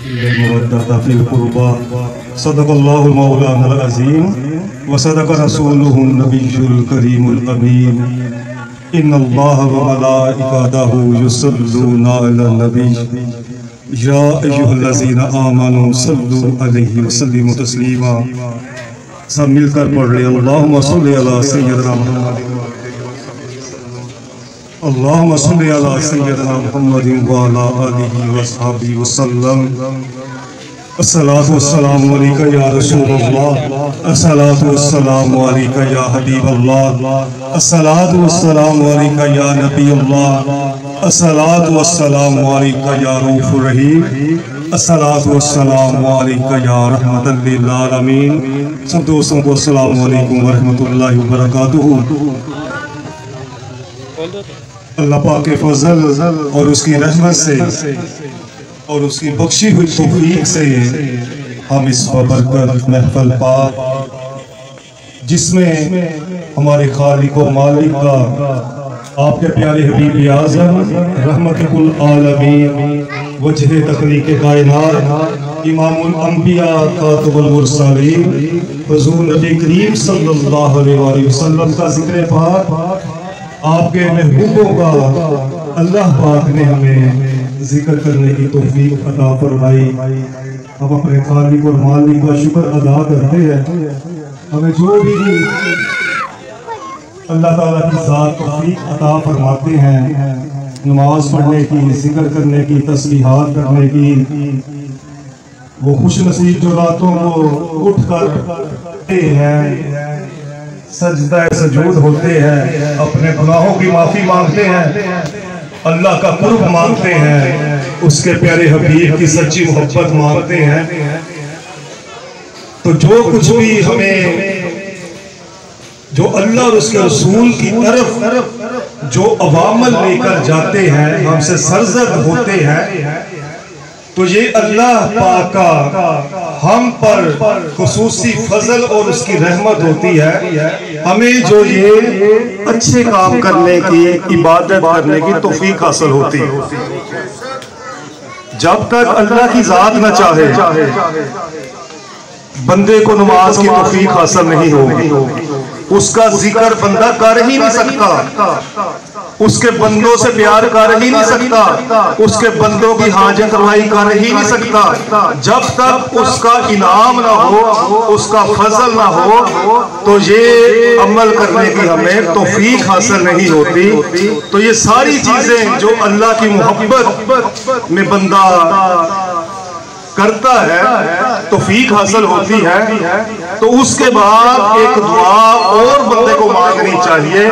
मवद्दत fill कुर्बा सदक़ल्लाहुल मौलानाल अज़ीम व सदक़ रसूलुहुन नबियुल करीमुल अमीन। इन्नल्लाहा व मलाइकतहु युसल्लूना Alan नबी या अय्युहल्लज़ीना आमनू सल्लु अलैहि व सल्लिमू तस्लीमा। सब मिलकर पढ़ ले अल्लाहुम्मा सल्लि अला सय्यिदिना मुहम्मद अल्लाहुम्मा सल्लि अला सय्यिदिना मुहम्मदिन व अला आलिहि व अस्हाबिहि वसल्लम। अस्सलातु वस्सलामु अलैका या रसूलल्लाह, अस्सलातु वस्सलामु अलैका या हबीबल्लाह, अस्सलातु वस्सलामु अलैका या नबीयल्लाह, अस्सलातु वस्सलामु अलैका या रऊफुर रहीम, अस्सलातु वस्सलामु अलैका या रहमतल लिल आलमीन। सब दोस्तों को अस्सलामु अलैकुम व रहमतुल्लाहि व बरकातुहू। अल्लाह पाक के फजल और उसकी रहमत से और उसकी बख्शी हुई तौफीक से हम इस बरकत महफिल पाक जिसमें हमारे खालिक और मालिक का आपके प्यारे हबीब आज़म रहमतुल आलमीन वजह तखलीक कायनात इमामुल अंबिया कातिबुल मुरसलीन हुज़ूर नबी करीम सल्लल्लाहु अलैहि वसल्लम का जिक्र पाक, आपके महबूबों का अल्लाह पाक ने हमें जिक्र करने की तौफीक अता फरमाई। हम अपने खालिक और मालिक का शुक्र अदा करते हैं। हमें जो भी अल्लाह ताला की ज़ात तौफीक अता फरमाते हैं, नमाज पढ़ने की, जिक्र करने की, तस्बीहात करने की, वो खुश नसीब जो रातों को उठ कर हैं, सजदा सजूद होते हैं, अपने गुनाहों की माफ़ी मांगते हैं, अल्लाह का कुर्ब मांगते हैं, उसके प्यारे हबीब की सच्ची मोहब्बत मांगते हैं, तो जो कुछ भी हमें जो अल्लाह और उसके रसूल की तरफ जो अवामल लेकर जाते हैं, हमसे सरजद होते हैं, तो ये अल्लाह पाक का हम पर खुसूसी फजल और उसकी रहमत होती है। हमें जो ये अच्छे काम करने की, इबादत करने की तौफीक हासिल होती है। जब तक अल्लाह की जात न चाहे बंदे को नमाज की तौफीक हासिल नहीं होगी, उसका जिक्र बंदा कर ही नहीं सकता, उसके बंदों से प्यार कर ही नहीं सकता, उसके बंदों की हाजत रवाई कर ही नहीं सकता। जब तक उसका इनाम ना हो, उसका फजल ना हो, तो ये अमल करने की हमें तौफीक हासिल नहीं होती। तो ये सारी चीजें जो अल्लाह की मोहब्बत में बंदा करता है, तौफीक हासिल होती है, तो उसके बाद एक दुआ और बंदे को मांगनी चाहिए,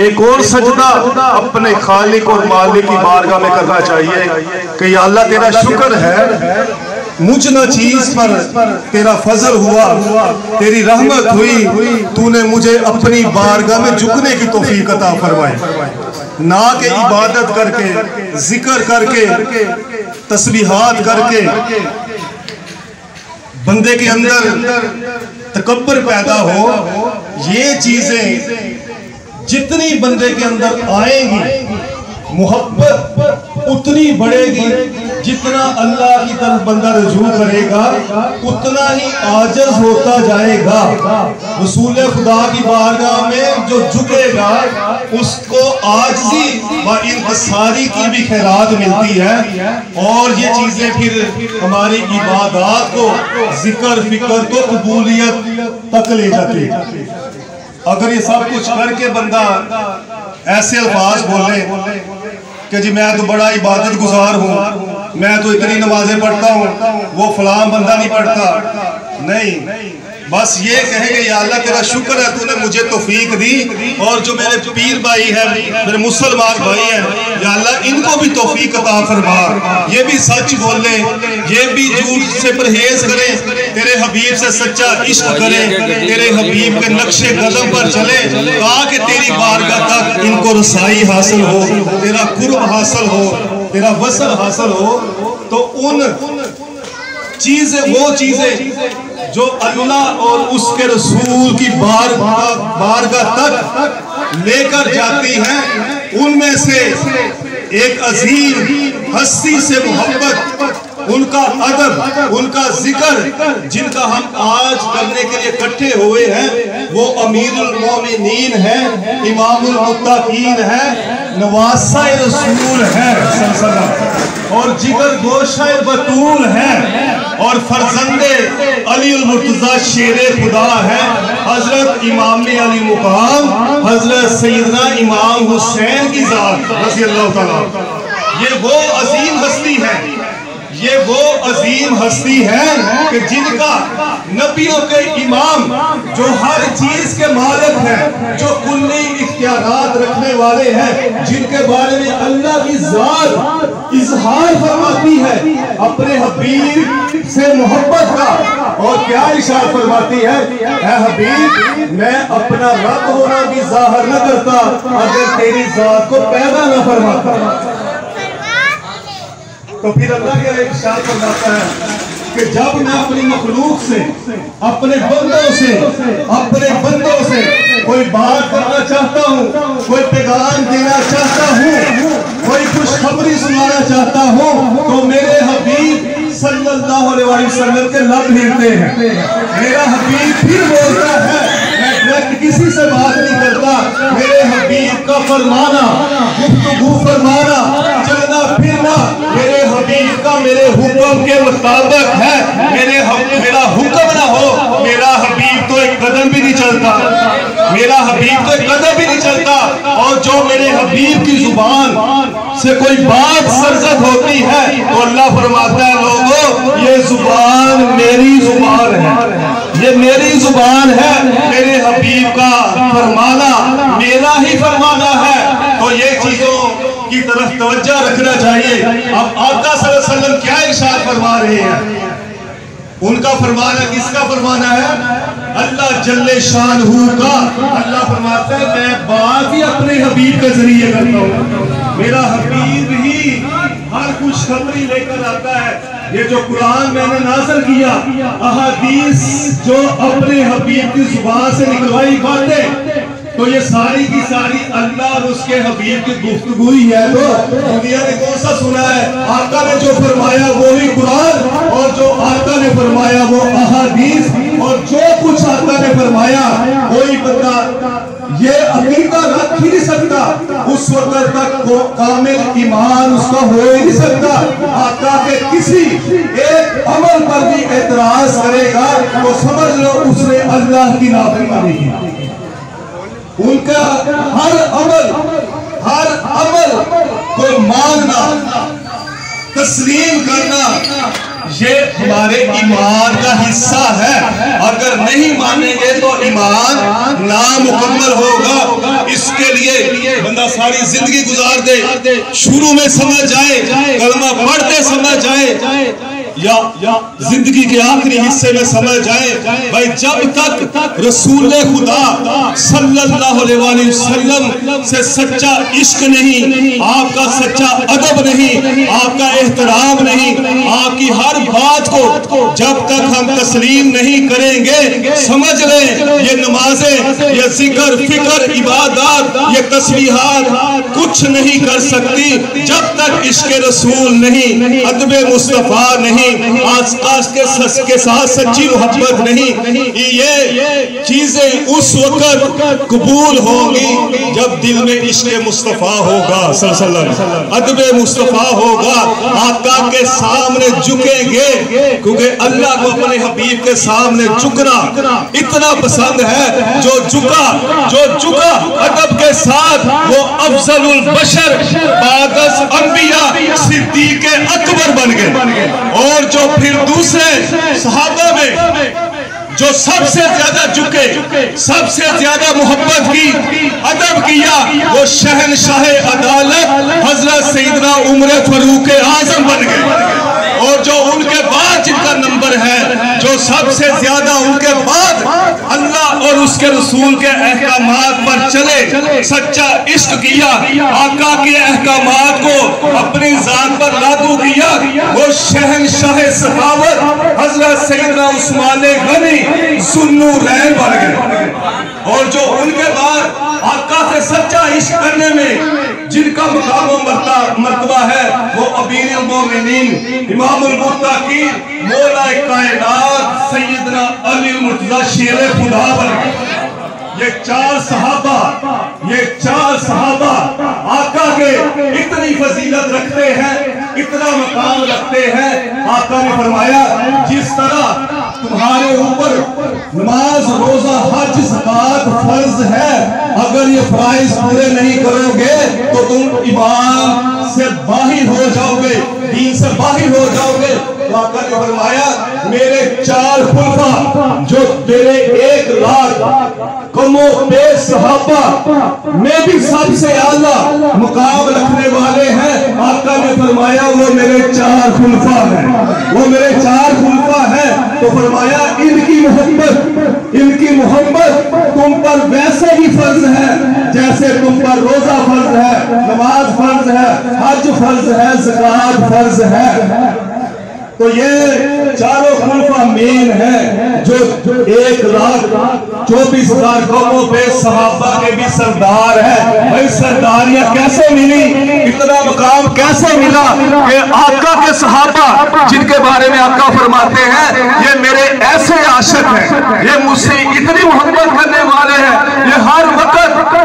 एक और सजदा अपने खालिक और मालिक की बारगाह में करना चाहिए कि या अल्लाह तेरा शुक्र है, मुझ न चीज पर तेरा फजल हुआ, तेरी रहमत हुई, तूने मुझे अपनी बारगाह में झुकने की तौफीक अता फरमाई। ना के इबादत करके, जिक्र करके, तस्बीहात करके बंदे के अंदर तकब्बर पैदा हो, ये चीजें जितनी बंदे के अंदर आएंगी, मोहब्बत उतनी बढ़ेगी। जितना अल्लाह की तरफ बंदा रुजू करेगा, उतना ही आजिज़ होता जाएगा। रसूल खुदा की बारगाह में जो झुकेगा, उसको आजिज़ी व इंकिसारी की भी खैरात मिलती है, और ये चीजें फिर हमारी इबादत को, जिक्र फिक्र को कबूलियत तक ले जाती है। अगर ये सब कुछ करके बंदा ऐसे अल्फाज बोले कि जी मैं तो बड़ा इबादत गुजार हूँ, मैं तो इतनी नमाजें पढ़ता हूँ, वो फलां बंदा नहीं पढ़ता, नहीं, बस ये कहेंगे या अल्लाह तेरा शुक्र है, तूने मुझे तौफीक दी, और जो मेरे पीर भाई हैं, मेरे मुसलमान भाई हैं, या अल्लाह इनको भी तौफीक अता फरमा, ये भी सच बोले, ये भी झूठ से परहेज करें, तेरे हबीब से सच्चा इश्क करें, तेरे हबीब के नक्शे कदम पर चले, ताकि तेरी बारगाह तक इनको रसाई हासिल हो, तेरा कुर्ब हासिल हो, तेरा वसल हासिल हो। तो उन चीजें, वो चीजें जो अल्लाह और उसके रसूल की बारगाह तक लेकर जाती हैं, उनमें से एक अजीम हस्ती से मोहब्बत उनका अदब, उनका जिक्र जिनका हम आज करने के लिए इकट्ठे हुए हैं, वो अमीरुल मोमिनीन है, इमामुल मुत्तकीन है, नवासा रसूल है और जिगर गोशाए बतूल है और फरजंदे अली उल मुर्तजा शेरे खुदा है, हजरत इमाम अली मुकाम हजरत सैयदना इमाम हुसैन की जात रज़ी अल्लाह ताला। ये वो अजीम हस्ती है, ये वो अजीम हस्ती है कि जिनका नबियों के इमाम, जो हर चीज के मालिक हैं, जो कुल्ली इख्तियारात रखने वाले हैं, जिनके बारे में अल्लाह की जात इजहार फरमाती है अपने हबीब से मोहब्बत का, और क्या इशारा फरमाती है, ऐ हबीब मैं अपना रब होना भी जाहिर न करता अगर तेरी जात को पैदा न फरमाता। तो फिर अल्लाह के एक इरशाद फरमाता है कि जब मैं अपनी मखलूक से, अपने बंदों से कोई बात करना चाहता हूँ, कोई पैगाम देना चाहता हूँ, कोई खुशखबरी सुनाना चाहता हूँ, तो मेरे हबीब सल्लल्लाहु अलैहि वसल्लम के लब हिलते हैं। मेरा हबीब फिर बोलता है, मैं किसी से बात नहीं करता, मेरे हबीब का फरमाना, गुफ्तगू फरमाना, चलना फिरना मेरे हबीब का मेरे हुक्म के मुताबिक है। मेरा हुक्म ना हो, मेरा हबीब तो एक कदम भी नहीं चलता, मेरा हबीब तो एक कदम भी नहीं चलता। और जो मेरे हबीब की जुबान से कोई बात सरजद होती है तो अल्लाह फरमाता है, लोगों ये जुबान मेरी जुबान है, ये मेरी जुबान है, मेरे हबीब का फरमाना मेरा ही फरमाना है। तो ये चीजों की तरफ तवज्जो रखना चाहिए। अब आका सल्लल्लाहु अलैहि वसल्लम क्या इरशाद फरमा रहे हैं, उनका फरमाना किसका फरमाना है, अल्लाह जल्ले शानहू का। अल्लाह फरमाता है मैं बात ही अपने हबीब के जरिए करता हूँ, मेरा हबीब ही हर खुशखबरी लेकर आता है। ये जो कुरान मैंने नाज़िल किया, अहादीस जो अपने हबीब की जुबान से निकलवाई बातें, तो ये सारी की सारी अल्लाह और उसके हबीब की गुफ्तगू ही है। तो दुनिया ने कौन सा सुना है, आका ने जो फरमाया वो ही कुरान, और जो आका ने फरमाया वो अहादीस, और जो कुछ आका ने फरमाया कोई बंदा ये अकीदा रख ही नहीं सकता, उस वक्त तक वो कामिल ईमान उसका हो ही नहीं सकता। आका के किसी एक अमल पर भी एतराज करेगा तो समझ लो उसने अल्लाह की नाफरमानी की। उनका हर अमल को मानना, तस्लीम करना, ये हमारे ईमान का हिस्सा है। अगर नहीं मानेंगे तो ईमान नामुकम्मल होगा। इसके लिए बंदा सारी जिंदगी गुजार दे, शुरू में समझ जाए, कलमा पढ़ते समझ जाए, या जिंदगी के आखिरी हिस्से में समझ जाए, भाई जब तक रसूल खुदा सल्लल्लाहु अलैहि वसल्लम से सच्चा इश्क नहीं, आपका सच्चा अदब नहीं, आपका एहतराम नहीं, आपकी हर बात को जब तक हम तस्लीम नहीं करेंगे, समझ लें ये नमाजें, ये जिक्र फिक्र इबादत, ये तस्बीहात कुछ नहीं कर सकती जब तक इश्क रसूल नहीं, अदब मुस्तफा नहीं, आस के साथ सच्ची मोहब्बत नहीं। ये चीजें उस वक्त कबूल होंगी जब दिल में इश्क मुस्तफा होगा, अदब मुस्तफा होगा, आका के सामने झुकेंगे, क्योंकि अल्लाह को अपने हबीब के सामने झुकना इतना पसंद है। जो झुका अदब के साथ वो अफजलुल बशर बादस अंबिया सिद्दीक अकबर बन गए। और जो फिर दूसरे सहाबा में जो सबसे ज्यादा झुके, सबसे ज्यादा मोहब्बत की, अदब किया, वो शहनशाह अदालत हजरत सैयदना उमर फारूक आजम बन गए। और जो उनके बाद जिनका नंबर है, जो सबसे ज्यादा उनके बाद अल्लाह और उसके रसूल के अहकामात पर चले, सच्चा इश्क किया, आका के अहकामात को अपनी जात पर लागू किया, वो शहनशाह सखावत हजरत सैयदना उस्मान गनी ज़ुन्नूरैन बन गए। और जो उनके बाद आका से सच्चा इश्क करने में जिनका मकाम मर्तबा है वो अमीरुल मोमिनीन इमामुल मुत्तकीन मौला कायनात सैयदना अली मुर्तज़ा शेरे खुदा बन गए। ये चार सहाबा आका के इतनी फजीलत रखते हैं, इतना मकाम रखते हैं। आका ने फरमाया जिस तरह तुम्हारे ऊपर नमाज, रोजा, हज, ज़कात फर्ज है, अगर ये फराइज पूरे नहीं करोगे तो तुम ईमान से बाहिर हो जाओगे, दीन से बाहिर हो जाओगे। तो आका ने फरमाया मेरे चार खुलफा जो तेरे 1 लाख कमो बेश सहाबा में भी सबसे आला मुकाम रखने वाले हैं, आका ने फरमाया वो मेरे 4 खुलफा हैं, वो मेरे 4 खुलफा हैं। तो फरमाया इनकी मोहब्बत तुम पर वैसे ही फर्ज है जैसे तुम पर रोजा फर्ज है, नमाज फर्ज है, हज फर्ज है, ज़कात फर्ज है। तो ये चारों खुलफा मेन है जो 1,24,000 कौमों पे सहाबा के भी सरदार है। भाई सरदारियां कैसे मिली, इतना मकाम कैसे मिला कि आका के सहाबा जिनके बारे में आका फरमाते हैं ये मेरे ऐसे आशिक हैं, ये मुझसे इतनी मोहब्बत करने वाले हैं, ये हर वक्त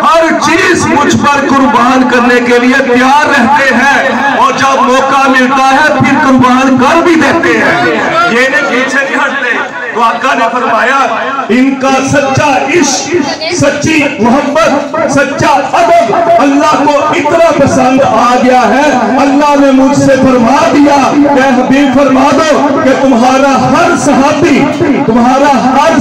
हर चीज मुझ पर कुर्बान करने के लिए तैयार रहते हैं और जब मौका मिलता है फिर कुर्बान कर भी देते हैं, ये नहीं पीछे नहीं हटते। तो आका ने फरमाया इनका सच्चा इश्क, सच्ची मोहब्बत, सच्चा अदब अल्लाह को इतना पसंद आ गया है, अल्लाह ने मुझसे फरमा दिया कि हबीब फरमा दो कि तुम्हारा हर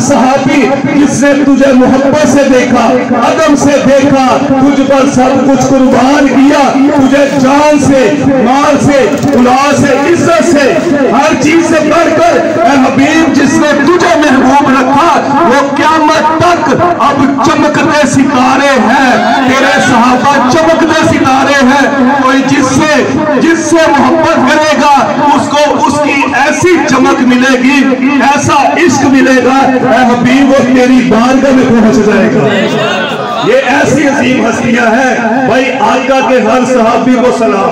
सहाबी जिसने तुझे मोहब्बत से देखा, अदब से देखा, तुझ पर सब कुछ कुर्बान किया, तुझे जान से, माल से, औलाद से, इज्जत से, हर चीज से बढ़कर हबीब जिसने तुझे महबूब रखा वो क़यामत तक अब चमकते सितारे हैं, तेरे सहाबा चमकते सितारे हैं। कोई जिससे मोहब्बत करेगा उसको उसकी ऐसी चमक मिलेगी, ऐसा इश्क मिलेगा, हबीब वो तेरी बारगाह में पहुंच जाएगा। ये ऐसी अजीम हस्तियां हैं। भाई आका के हर सहाबी को सलाम,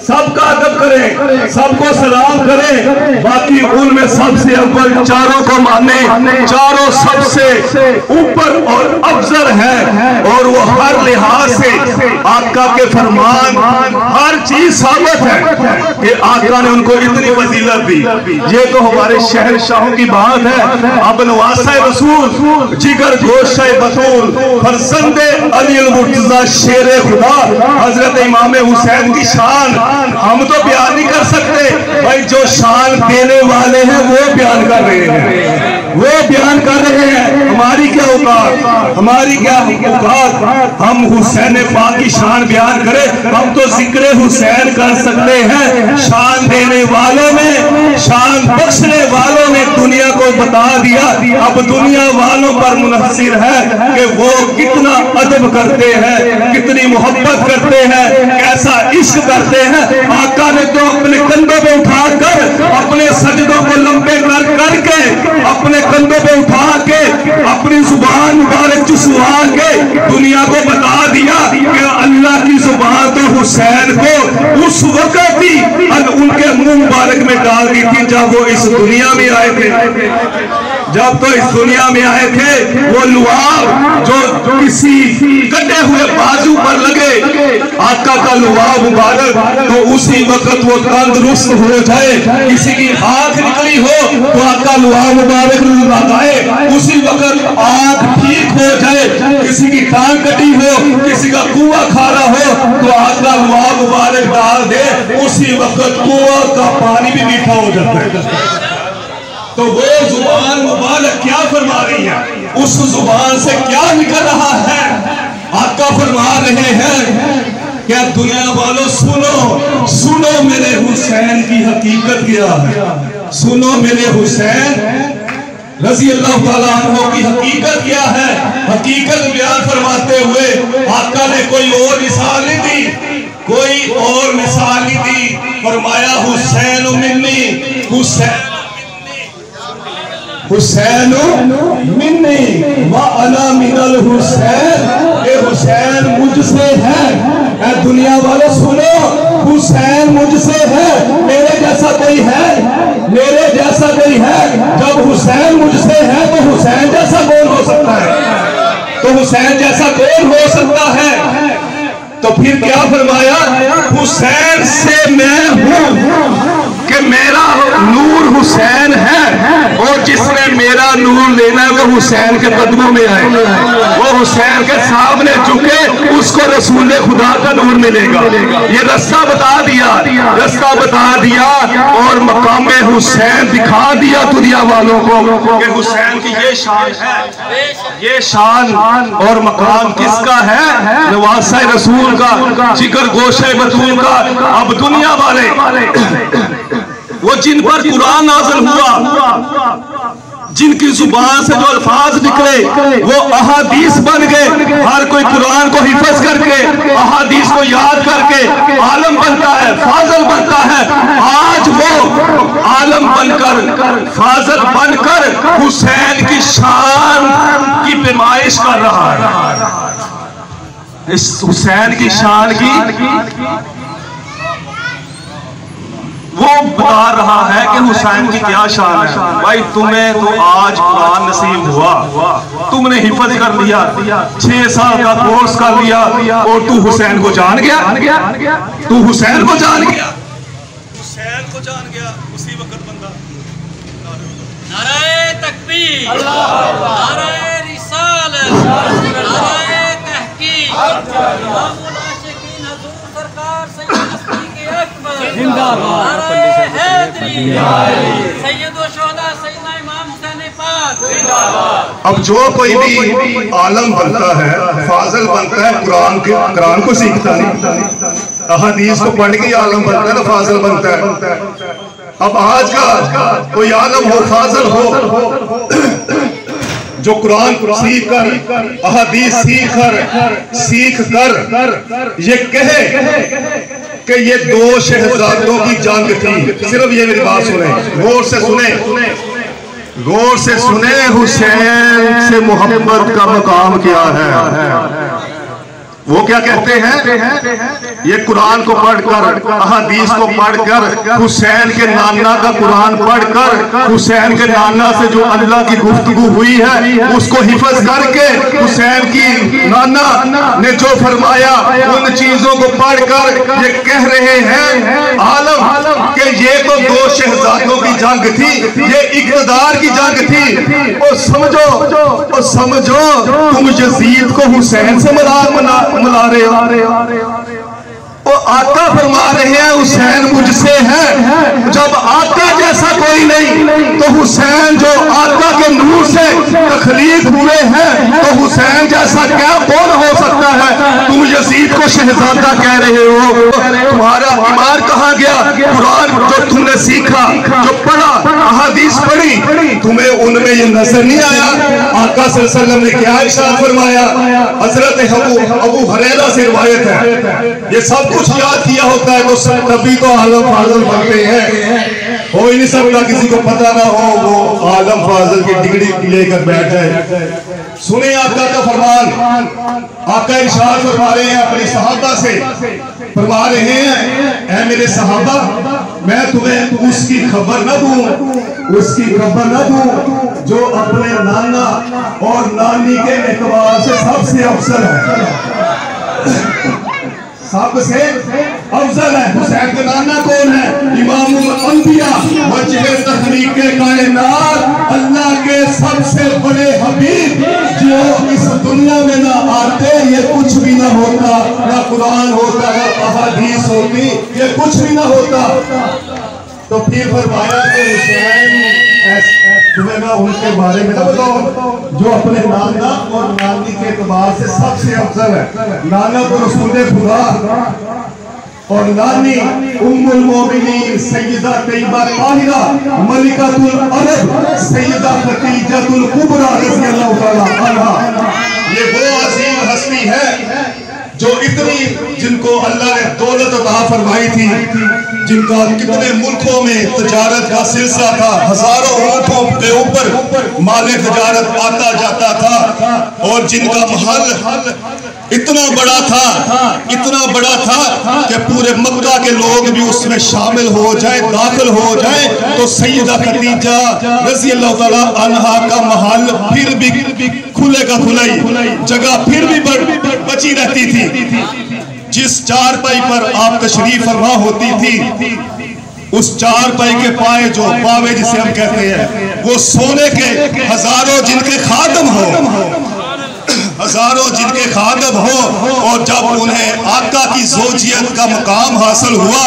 सबका अदब करें, सबको सलाम करें, बाकी उनमें सबसे अव्वल चारों को माने, चारों सबसे ऊपर और अफजल है और वो हर लिहाज से आका के फरमान हर चीज साबित है कि आका ने उनको इतनी फजीलत दी। ये तो हमारे शहंशाहों की बात है। अब नवासा रसूल जिगर गोशा बतूल फरजंदे अली मुर्तज़ा शेरे खुदा हजरत इमाम हुसैन की शान हम तो बयान नहीं कर सकते। भाई जो शान देने वाले हैं वो बयान कर रहे हैं, वो बयान कर रहे हैं। हमारी क्या औकात, हमारी क्या औकात हम हुसैन पाक की शान बयान करें। हम तो जिक्र हुसैन कर सकते हैं। शान देने वालों में, शान बख्शने वालों ने दुनिया को बता दिया। अब दुनिया वालों पर मुनहसिर है कि वो कितना अदब करते हैं, कितनी मोहब्बत करते हैं, कैसा इश्क करते हैं। आका ने तो अपने कंधों पे उठाकर, अपने सजदों को लंबे करके, अपने कंधों पे उठा के, अपनी जुबान मुबारक चुसवा के दुनिया को बता दिया कि अल्लाह की जुबान तो हुसैन को उस वक्त ही उनके मुंह मुबारक में डाल दी थी जब वो इस दुनिया में आए थे। जब तो इस दुनिया में आए थे वो लुआब जो किसी कटे हुए बाजू पर लगे, आका का लुआब मुबारक, तो उसी वक्त वो तंदुरुस्त हो जाए। किसी की आंख निकली हो तो आका लुआब मुबारक लगाए, उसी वक्त आंख ठीक हो जाए। किसी की टांग कटी हो, किसी का कुआं खारा हो तो आका लुआब मुबारक डाल दे, उसी वक्त कुआं का पानी भी मीठा हो जाता है। तो वो जुबान मुबारक क्या फरमा रही है, उस जुबान से क्या निकल रहा है। आका फरमा रहे हैं क्या दुनिया वालों सुनो, सुनो मेरे हुसैन की हकीकत क्या है, सुनो मेरे हुसैन रज़ी अल्लाह ताला अन्हु की हकीकत क्या है। हकीकत बयान फरमाते हुए आका ने कोई और मिसाल नहीं दी, कोई और मिसाल नहीं दी। फरमाया हुसैन मिन्नी, हुसैन हुसैन मिन्नी व अना मिनल हुसैन, ये हुसैन मुझसे है। ऐ दुनिया वाले सुनो, हुसैन मुझसे है, मेरे जैसा कोई है? मेरे जैसा कोई है? जब हुसैन मुझसे है तो हुसैन जैसा कौन हो सकता है? तो हुसैन जैसा कौन हो सकता है? तो फिर क्या फरमाया? हुसैन से मैं हूं कि मेरा नूर हुसैन है, और जिसने मेरा नूर लेना है वो हुसैन के कदमों में आए, वो हुसैन के सामने झुके, उसको रसूल खुदा का नूर मिलेगा। ये रास्ता बता दिया, रास्ता बता दिया और मकाम हुसैन दिखा दिया दुनिया वालों को कि हुसैन की ये शान है। ये शान और मकाम किसका है? नवासा रसूल का, जिगर गोशे बतूल का। अब दुनिया वाले वो जिन पर कुरान नाज़िल हुआ, जिनकी जुबान से जो अल्फाज निकले वो अहादीस बन गए। हर कोई कुरान को हिफज करके, अहादीस को याद करके आलम बनता है, फाजल बनता है। आज वो आलम बनकर, फाजल बनकर हुसैन की शान की पैमाइश कर रहा है। इस हुसैन की शान की वो बता रहा है कि हुसैन की क्या शान है। भाई तुम्हें तो आज कुरान नसीब हुआ, तुमने हिफज कर लिया, 6 साल का कोर्स कर लिया, और तू हुसैन को जान गया। तू हुसैन को जान गया, हुसैन को जान गया। उसी वक्त बंदा नारे तकबीर, नारे रिसालत, नारे तहकीक, इमामुल आशिकीन हुजूर सरकार सैयद सिद्दीक़ अकबर जिंदाबाद, नारे हैदरी, सैयद व शुहदा सैयदना इमाम हुसैन पाक जिंदाबाद। अब जो कोई भी आलम बनता है, फाजल बनता है, कुरान को सीखता नहीं, अहादीस को पढ़ के आलम बनता है, तो फाजल बनता है। अब आज का कोई आलम हो, फाजल हो, जो कुरान सीख कर, अहादीस सीख कर ये कहे कि ये 2 शहजादों की जंग थी। सिर्फ ये मेरी बात सुने, गौर से सुने, गौर से सुने। हुसैन से मोहब्बत का मकाम क्या है? वो क्या कहते हैं? ये कुरान को पढ़कर, अहादीस को पढ़कर, हुसैन के नाना का कुरान पढ़कर, हुसैन के नाना से जो अल्लाह की गुफ्तगू हुई है उसको हिफज करके, हुसैन की नाना ने जो फरमाया उन चीजों को पढ़कर ये कह रहे हैं आलम कि ये तो 2 शहजादों की जंग थी, ये इक़्तिदार की जंग थी। और समझो तुम यजीद को हुसैन से मिला रहे हो। वो आका फरमा रहे हैं हुसैन मुझसे है। जब आका जैसा कोई नहीं तो हुसैन जो आका के नूर से तखलीक हुए हैं तो हुसैन जैसा क्या कौन हो सकता है? तुम यजीद को शहजादा कह रहे हो, तुम्हारा ईमान कहाँ गया? कुरान जो तुमने सीखा, जो पढ़ा, अहादीस पढ़ी, तुम्हें उनमें ये नजर नहीं आया? आका सल्लल्लाहु अलैहि वसल्लम ने क्या इरशाद फरमाया? हजरत अबू हुरैरा से रिवायत है, ये सब कुछ याद किया होता है तो तभी तो आलम फाजल बनते हैं। हो ही नहीं सकता किसी को पता ना हो वो आलम फाजल की डिग्री लेकर बैठ जाए। सुने आका का फरमान। आका इरशाद फरमा रहे हैं अपने सहाबा से, फरमा रहे हैं ऐ मेरे सहाबा, मैं तुम्हें उसकी खबर न दूं, उसकी खबर न दूं जो अपने नाना और नानी के एतबार से सबसे अफजल है, सबसे अफजल है। हुसैन का नाना कौन है? इमामुल अंबिया वजह तखलीक कायनात, अल्लाह के सबसे बड़े हबीब जो इस दुनिया में ना आते ये कुछ भी ना होता, ना कुरान होता, ना अहादीस होती, ये कुछ भी ना होता। तो फिर फरमाया कि हुसैन तुम्हें मैं उनके बारे में बताओ जो अपने नाना और नानी के एतबार से सबसे अफजल है। नाना तो रसूल खुदा और नानी उम्मुल मोमिनीन सैयदा तैयबा ताहिरा मलिकातुल अरब सैयदा खदीजातुल कुबरा रज़ियल्लाहु तआला अन्हा। ये वो अजीम हस्ती है जो इतनी जिनको अल्लाह ने दौलत अता फरमाई थी, जिनका कितने मुल्कों में तजारत का सिलसिला था, हजारों ऊँटों के ऊपर माले तजारत आता जाता था, और जिनका महल इतना बड़ा था कि पूरे मक्का के लोग भी उसमें शामिल हो जाए, दाखिल हो जाए, तो सैयदा खदीजा रज़ी अल्लाह ताला अन्हा का महल फिर भी खुले का खुला ही जगह फिर भी बची रहती थी। जिस चारपाई पर आप तशरीफ फरमा होती थी, उस चारपाई के पाए जो पावे जिसे हम कहते हैं, वो सोने के हजारों जिनके खादम हो, और जब उन्हें आका की जोजियत का मुकाम हासिल हुआ,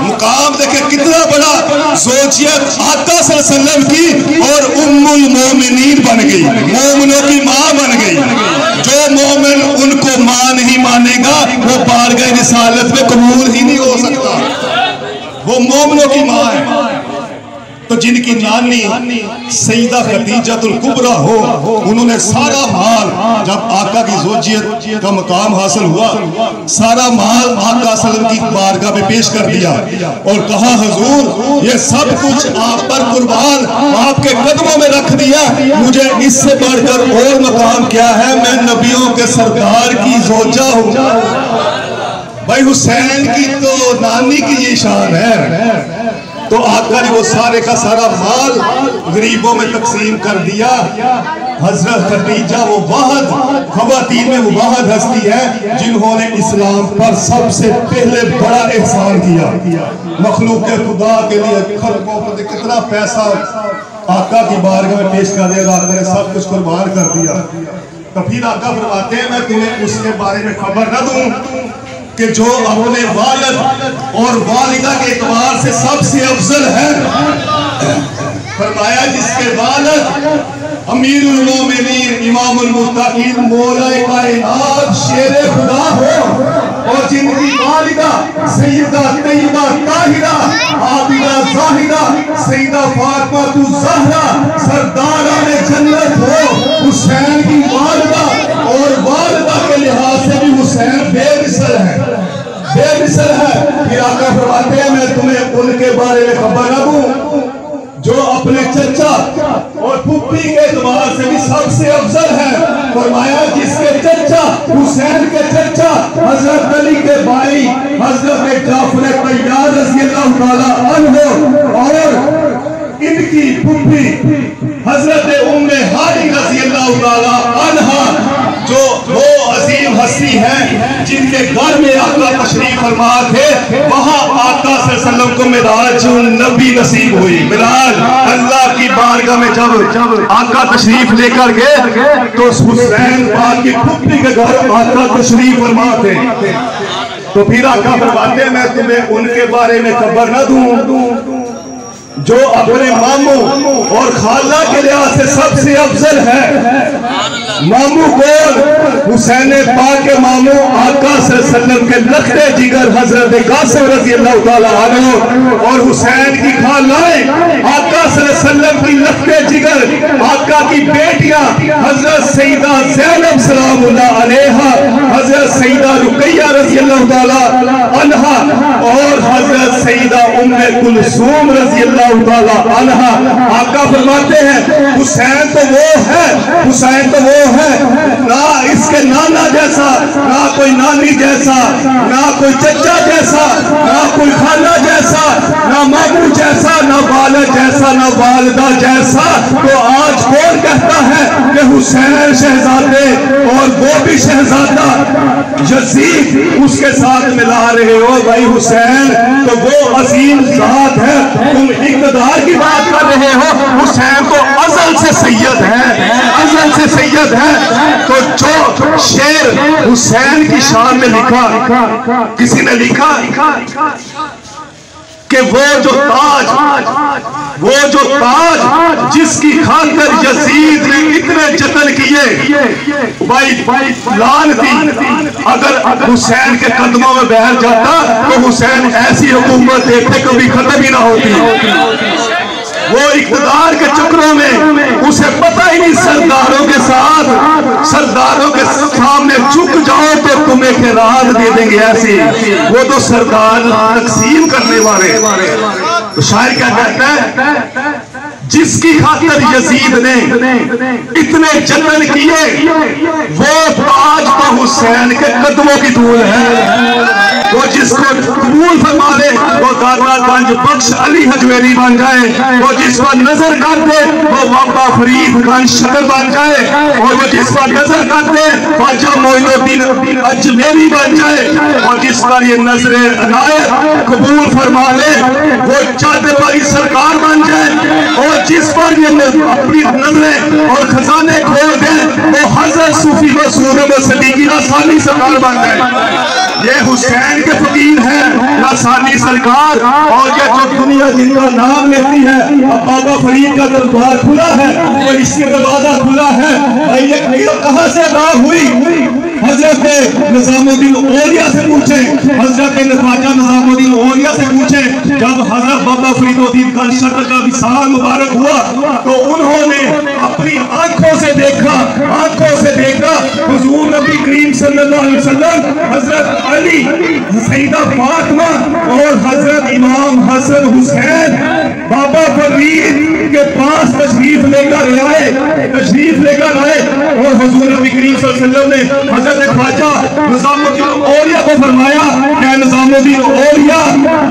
मुकाम देखे कितना बड़ा, जोजियत आका सल्लल्लाहु अलैहि वसल्लम की और उम्मुल मोमिनीन बन गई, मोमिनों की माँ बन गई। जो मोमिन उनको माँ नहीं मानेगा वो बारगाह रिसालत में कबूल ही नहीं हो सकता, वो मोमिनों की माँ है। तो जिनकी नानी सईदा खदीजतुल कुबरा हो, उन्होंने सारा माल, जब आका की ज़ौजियत का मकाम हासिल हुआ, सारा माल आका सल्लल्लाहु अलैहि वसल्लम की बारगाह में पेश कर दिया और कहा, हुजूर ये सब कुछ आप पर कुर्बान, आपके कदमों में रख दिया, मुझे इससे बढ़कर और मकाम क्या है, मैं नबियों के सरदार की ज़ौजा हूँ। भाई हुसैन की तो नानी की ये शान है। तो आका ने वो सारे का सारा माल गरीबों में तकसीम कर दिया। हजरत खदीजा वो वाहद खवातीन में वो वाहद हस्ती है जिन्होंने इस्लाम पर सबसे पहले बड़ा एहसान किया। मखलूक खुदा के लिए खल्कों पर कितना पैसा आका की बारगाह में पेश कर दिया, आका ने सब कुछ कुर्बान कर दिया। तो फिर आका फरमाते हैं, मैं तुम्हें उसके बारे में खबर न दूं कि जो अपने वालिद और वालिदा के एतबार से सबसे अफजल है। फरमाया जिसके वालिद अमीरुल मोमिनीन इमामुल मुत्तकीन मौलाए कायनात शेरे खुदा हो, और जिनकी वालिदा सैयदा तैयबा ताहिरा आबिदा जाहिदा सैयदा फातिमा तु ज़हरा सरदाराने जन्नत हो, हुसैन की वालिदा और वालिदा के लिहाज से भी हुसैन बेमिसल है। फिर आका फरमाते हैं, मैं तुम्हें उनके बारे में खबर न दूं जो अपने चचा और पुप्पी के एतबार से भी सबसे अफजल है। फरमाया जिसके चचा हुसैन के चचा हजरत अली के भाई हजरत जाफर तैयार रज़ी अल्लाह ताला अन्हु और इनकी पुप्पी हजरत उम्मे हानी रज़ी अल्लाह ताला अन्हा, जो वो अजीम हस्ती है जिनके घर में आका तशरीफ फरमा थे, वहां आका सल्लल्लाहु अलैहि वसल्लम को मिराज नबी नसीब हुई। मिराज अल्लाह की बारगाह में जब आका तशरीफ लेकर गए तो हुसैन पाक की पुत्री के घर आका तशरीफ फरमा थे। तो फिर आका फरमाते हैं, मैं तुम्हें उनके बारे में खबर न दूं जो अपने मामू और खाला के लिहाज से सबसे अफजल है। मामू कौन? हुसैन पाक के मामू आका सल्लल्लाहु अलैहि वसल्लम के लखते जिगर हजरत कासिम रज़ी अल्लाह ताला अन्हु, और हुसैन की खालाएं आका सल्लल्लाहु अलैहि वसल्लम की लखते जिगर आका की बेटियां हजरत सईदा ज़ैनब सलामुल्लाह अलैहा, हजरत सईदा रुकैया रज़ी अल्लाह ताला अन्हा और हजरत सईदा उम्मे कुलसूम रज़ी अल्लाह ताला अन्हा। आका फरमाते हैं हुसैन तो वो है ना इसके नाना जैसा, ना कोई नानी जैसा, ना कोई चचा जैसा, ना कोई खाला जैसा, ना मामू जैसा, ना वालिद जैसा, ना वालिदा जैसा। तो आज कौन कहता है कि हुसैन शहजादे और वो भी शहजादा यजीद उसके साथ मिला रहे हो? भाई हुसैन तो वो अजीम जात है, तुम इक़्तिदार की बात कर रहे हो। हुसैन तो अज़ल से सैयद है। तो जो शेर हुसैन की शान में लिखा, किसी ने लिखा कि वो जो ताज जिसकी खातिर यजीद ने इतने जतन किए, भाई लान थी अगर हुसैन के कदमों में बैठ जाता तो हुसैन ऐसी हुकूमत देखते कभी खत्म ही ना होती। वो इक़्तिदार के चक्रों में उसे पता ही नहीं, सरदारों के सामने झुक जाओ तो तुम्हें खैरात दे देंगे ऐसे। वो तो सरदार तकसीम करने वाले। तो शायर क्या कहता है, जिसकी खातिर यजीद ने इतने जतन किए, वो ताज तो हुसैन के कदमों की धूल है। वो जिसको कबूल फरमा ले वो दादा गंज बख्श अली हजवेरी बन जाए, वो जिस पर नजर कर दे वो बाबा फरीद गंज शकर बन जाए, और वो जिस पर नजर कर दे ख्वाजा मोइनुद्दीन अजमेरी बन जाए, और जिस पर ये नजरे अनायत कबूल फरमा ले वो चाहते बड़ी सरकार बन जाए, और जिस पर ये अपनी नजरें और खजाने खोल दे वो हजरत सूफी मसूद सदीकी नासानी सरकार बन जाए। ये हुसैन के फकीर है नासानी सरकार, और ये जो दुनिया जिनका नाम लेती है, अब बाबा फरीद का दरबार खुला है और इसके दरवाजा खुला है। भाई ये कहां से बात हुई? हजरत निजामुद्दीन औलिया से पूछे, हजरत ख्वाजा निजामुद्दीन औलिया से पूछे, जब हजरत बाबा फरीदुद्दीन का शक्ल का विशाल मुबारक हुआ तो उन्होंने अपनी आंखों से देखा हुजूर नबी करीम सल्लल्लाहु अलैहि वसल्लम, हजरत अली, सईदा फातिमा और हजरत इमाम हसन हुसैन बाबा फरीद के पास तशरीफ लेकर आए और हुजूर नबी करीम सल्लल्लाहु अलैहि वसल्लम ने हजरत ख्वाजा निजामुद्दीन औलिया को फरमाया, क्या निजामुद्दीन औलिया,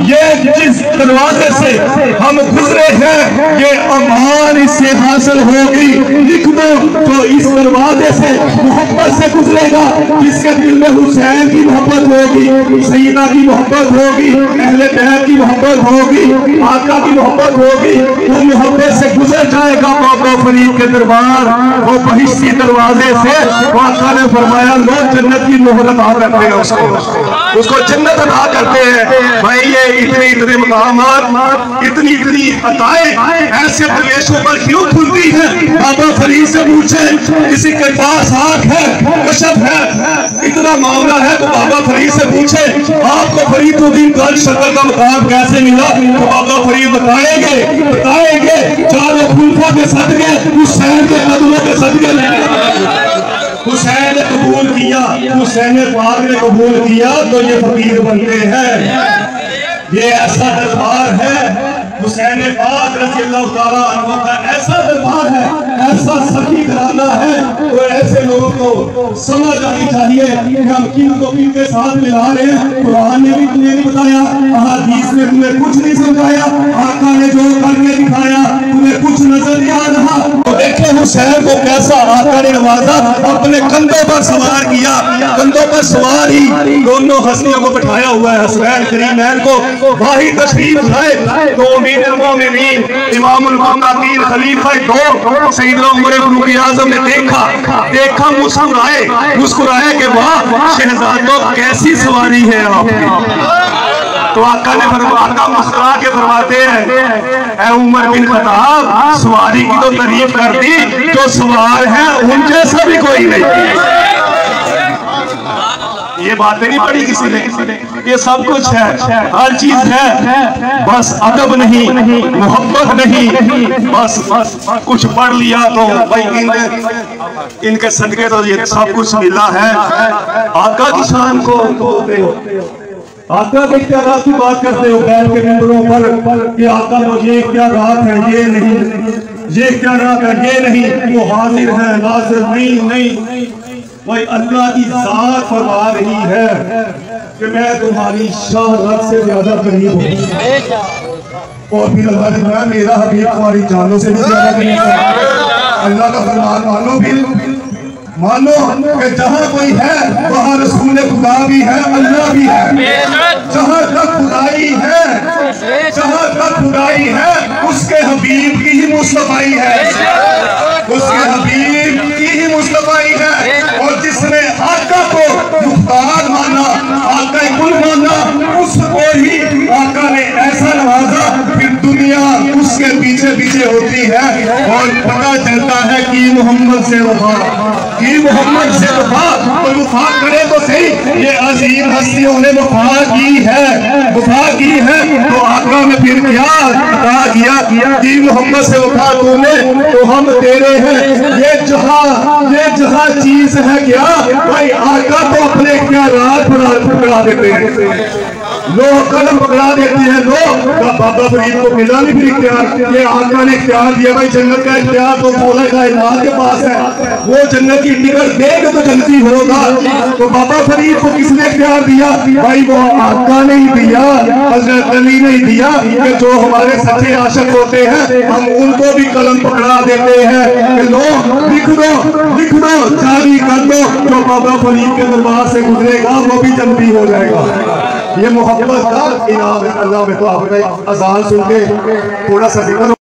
ये जिस दरवाजे से हम गुजरे हैं ये अमान इससे हासिल होगी, लिख दो तो इस दरवाजे से मोहब्बत से गुजरेगा, जिसके दिल में हुसैन की मोहब्बत होगी, सईदा की मोहब्बत होगी, अहले बैत की मोहब्बत होगी, आका की मोहब्बत होगी, वो मोहब्बत से गुजर जाएगा बाबा फरीद के दरबार। वो बहिश्ती दरवाजे से आका ने फरमाया लोग जन्नत की मोहलत अता करते हैं, उसको जन्नत अता करते हैं। भाई ये इतने मकामात, इतनी अताएं ऐसे प्रवेशों पर क्यों खुलती है? बाबा फरीद से पूछे, किसी के पास आंख है, कशफ है, इतना मामला है तो बाबा फरीद से पूछे आपको फरीदुद्दीन गंज शक्ल का मकाम कैसे मिला? तो बाबा फरीद बताएंगे चारों खुलफा के सदके, हुसैन के कदमों के सदके हुसैन ने कबूल किया, हुसैन पाक ने कबूल किया तो ये फकीर बनते हैं। ये ऐसा दरबार है हुसैन पाक रज़ियल्लाहु ताला अन्हु का, ऐसा दरबार है, ऐसा सखी घराना है। तो ऐसे लोगों को समझ आनी चाहिए कि हम किन को किन के साथ मिला रहे हैं। कुरान ने भी तुम्हें नहीं बताया, अहादीस ने तुम्हें कुछ नहीं समझाया, आका ने जो करके दिखाया तुम्हें कुछ नजर नहीं आ रहा। तो देखे हुसैन को कैसा आका ने नवाजा, अपने कंधों पर सवार किया, कंधों पर सवार ही दोनों हस्तियों को बैठाया हुआ है। हसनैन करीमैन को वाही तशरीफ लाए तो इमामुल मुत्तकीन खलीफा दो सैयदना उमर फारूक आज़म ने देखा मुस्कुराए कि वाह शहजादों कैसी सवारी है आपकी। तो आका मुस्कुरा के फरमाते हैं, ऐ उमर बिन खत्ताब, सवारी की तो तारीफ कर दी, जो सवार है उन जैसा भी कोई नहीं। ये बातें नहीं पढ़ी किसी ने, ये सब कुछ है, हर चीज है, बस अदब नहीं, मोहब्बत नहीं, बस कुछ पढ़ लिया तो भाई इनके सदके तो ये सब कुछ मिला है। आका की शान को बोलते हो, आका के इख्तियारात की बात करते हो बैठ के मिंबरों पर कि आका को ये इख्तियारात है, ये नहीं, ये इख्तियारात है, ये नहीं, वो हाजिर है नाज़िर नहीं। भाई अल्लाह की जात फरमा रही है कि मैं तुम्हारी शाहरत से ज्यादा करीब हूँ, और फिर अल्लाह ने कहा मेरा हबीब तुम्हारी जानों से भी ज्यादा करीब है। अल्लाह का फरमान मानो कि जहाँ कोई है वहाँ रसूल खुदा भी है, अल्लाह भी है। जहाँ तक खुदाई है उसके हबीब की ही मुस्तफाई है, उसके हबीब की ही मुस्तफाई है। और जिसने आका को मुख्तार माना, आका कुल माना, उसको ही आका ने ऐसा नवाजा फिर दुनिया उसके पीछे होती है और पता चलता है कि मोहम्मद से वफा कि मोहम्मद से वफा, कोई वफा करे तो सही। ये अजीम हस्तियों ने वफा की है, वफा की है, तो आका में फिर क्या अता किया कि मोहम्मद से वफा तूने तो हम तेरे हैं। ये जहां चीज है क्या भाई, आका तो अपने क्या रात पकड़ा देते हैं, लोग कदम पकड़ा देते हैं लोग। बाबा फरीद को मिला नहीं फिर इख्तियार, ये आका ने इख्तियार दिया भाई, जन्नत का इख्तियार तो मौला कायनात के पास है, वो जन्नत की टिकट देगा तो जन्नती होगा। तो बाबा फरीद को किसने इख्तियार दिया भाई, वो आका ने ही दिया, हजरत अली ने ही दिया कि जो हमारे सच्चे आशिक होते हैं हम उनको भी कलम पकड़ा देते हैं कि लो लिख दो जारी कर दो, जो बाबा फरीद के दरबार से गुजरेगा वो भी जन्नती हो जाएगा। ये मोहब्बत का इनाम है। अल्लाह में तो आपने अजान सुन के थोड़ा सा जिक्र